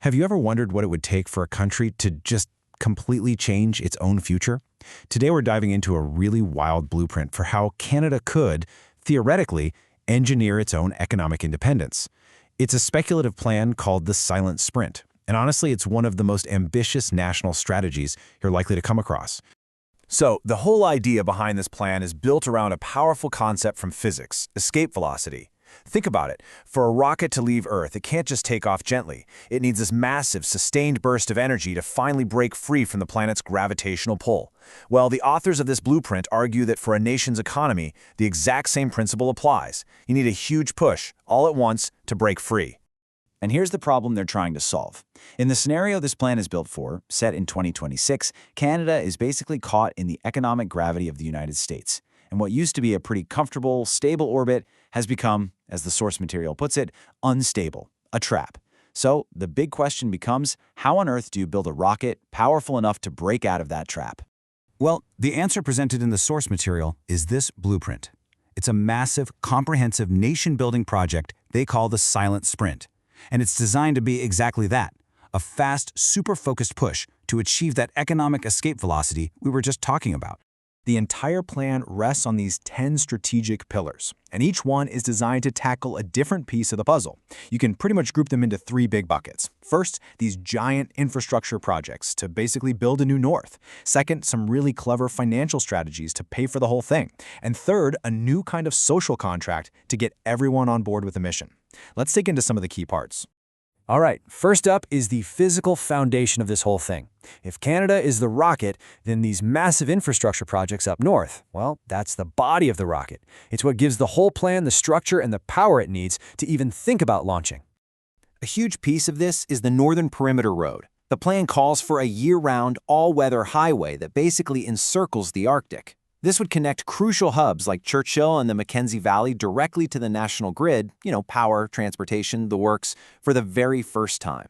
Have you ever wondered what it would take for a country to just completely change its own future? Today we're diving into a really wild blueprint for how Canada could, theoretically, engineer its own economic independence. It's a speculative plan called the Silent Sprint, and honestly, it's one of the most ambitious national strategies you're likely to come across. So, the whole idea behind this plan is built around a powerful concept from physics, escape velocity. Think about it. For a rocket to leave Earth, it can't just take off gently. It needs this massive, sustained burst of energy to finally break free from the planet's gravitational pull. Well, the authors of this blueprint argue that for a nation's economy, the exact same principle applies. You need a huge push, all at once, to break free. And here's the problem they're trying to solve. In the scenario this plan is built for, set in 2026, Canada is basically caught in the economic gravity of the United States. And what used to be a pretty comfortable, stable orbit has become, as the source material puts it, unstable, a trap. So the big question becomes, how on earth do you build a rocket powerful enough to break out of that trap? Well, the answer presented in the source material is this blueprint. It's a massive, comprehensive nation-building project they call the Silent Sprint. And it's designed to be exactly that, a fast, super-focused push to achieve that economic escape velocity we were just talking about. The entire plan rests on these 10 strategic pillars, and each one is designed to tackle a different piece of the puzzle. You can pretty much group them into 3 big buckets. First, these giant infrastructure projects to basically build a new North. Second, some really clever financial strategies to pay for the whole thing. And third, a new kind of social contract to get everyone on board with the mission. Let's dig into some of the key parts. All right, first up is the physical foundation of this whole thing. If Canada is the rocket, then these massive infrastructure projects up north, well, that's the body of the rocket. It's what gives the whole plan the structure and the power it needs to even think about launching. A huge piece of this is the Northern Perimeter Road. The plan calls for a year-round, all-weather highway that basically encircles the Arctic. This would connect crucial hubs like Churchill and the Mackenzie Valley directly to the national grid, power, transportation, the works, for the very first time.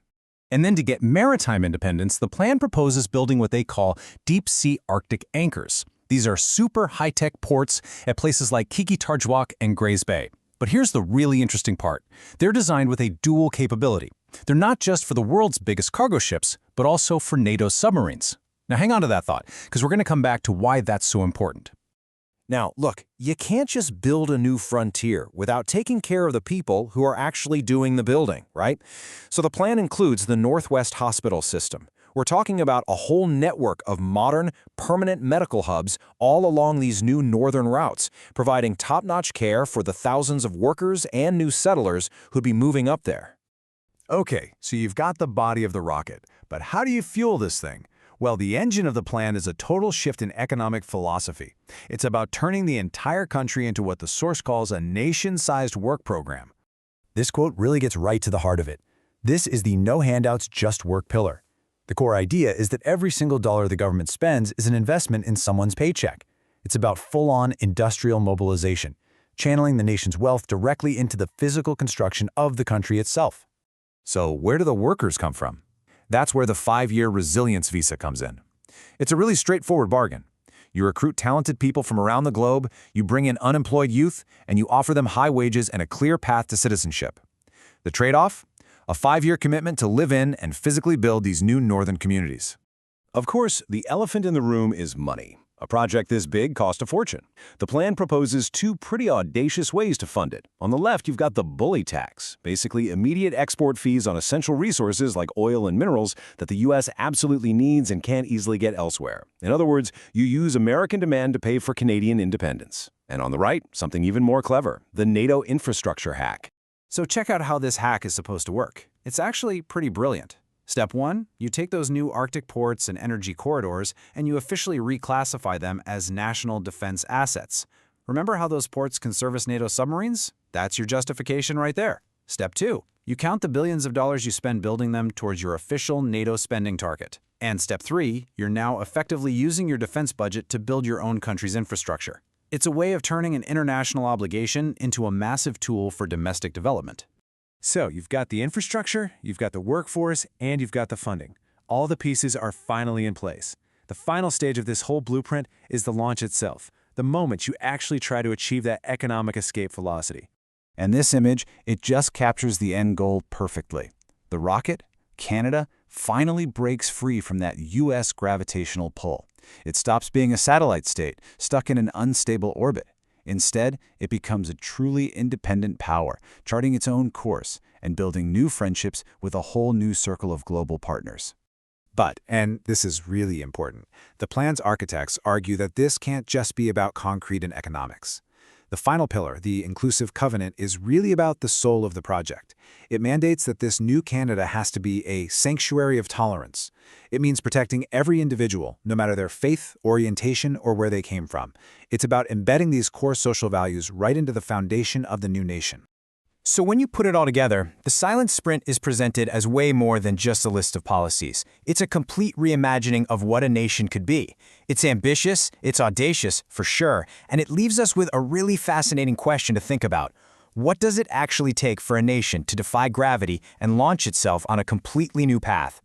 And then to get maritime independence, the plan proposes building what they call deep-sea Arctic anchors. These are super high-tech ports at places like Qikiqtarjuaq and Grays Bay. But here's the really interesting part. They're designed with a dual capability. They're not just for the world's biggest cargo ships, but also for NATO submarines. Now hang on to that thought, because we're going to come back to why that's so important. Now, look, you can't just build a new frontier without taking care of the people who are actually doing the building, right? So the plan includes the Northwest Hospital System. We're talking about a whole network of modern, permanent medical hubs all along these new northern routes, providing top-notch care for the thousands of workers and new settlers who'd be moving up there. Okay, so you've got the body of the rocket, but how do you fuel this thing? Well, the engine of the plan is a total shift in economic philosophy. It's about turning the entire country into what the source calls a nation-sized work program. This quote really gets right to the heart of it. This is the no handouts, just work pillar. The core idea is that every single dollar the government spends is an investment in someone's paycheck. It's about full-on industrial mobilization, channeling the nation's wealth directly into the physical construction of the country itself. So where do the workers come from? That's where the 5-year resilience visa comes in. It's a really straightforward bargain. You recruit talented people from around the globe, you bring in unemployed youth, and you offer them high wages and a clear path to citizenship. The trade-off? A 5-year commitment to live in and physically build these new northern communities. Of course, the elephant in the room is money. A project this big costs a fortune. The plan proposes 2 pretty audacious ways to fund it. On the left, you've got the bully tax, basically immediate export fees on essential resources like oil and minerals that the U.S. absolutely needs and can't easily get elsewhere. In other words, you use American demand to pay for Canadian independence. And on the right, something even more clever, the NATO infrastructure hack. So check out how this hack is supposed to work. It's actually pretty brilliant. Step 1, you take those new Arctic ports and energy corridors and you officially reclassify them as national defense assets. Remember how those ports can service NATO submarines? That's your justification right there. Step 2, you count the billions of dollars you spend building them towards your official NATO spending target. And step 3, you're now effectively using your defense budget to build your own country's infrastructure. It's a way of turning an international obligation into a massive tool for domestic development. So you've got the infrastructure, you've got the workforce, and you've got the funding. All the pieces are finally in place. The final stage of this whole blueprint is the launch itself, the moment you actually try to achieve that economic escape velocity. And this image, it just captures the end goal perfectly. The rocket, Canada finally breaks free from that U.S. gravitational pull. It stops being a satellite state, stuck in an unstable orbit. Instead, it becomes a truly independent power, charting its own course and building new friendships with a whole new circle of global partners. But, and this is really important, the plan's architects argue that this can't just be about concrete and economics. The final pillar, the inclusive covenant, is really about the soul of the project. It mandates that this new Canada has to be a sanctuary of tolerance. It means protecting every individual, no matter their faith, orientation, or where they came from. It's about embedding these core social values right into the foundation of the new nation. So when you put it all together, the Silent Sprint is presented as way more than just a list of policies. It's a complete reimagining of what a nation could be. It's ambitious, it's audacious, for sure, and it leaves us with a really fascinating question to think about. What does it actually take for a nation to defy gravity and launch itself on a completely new path?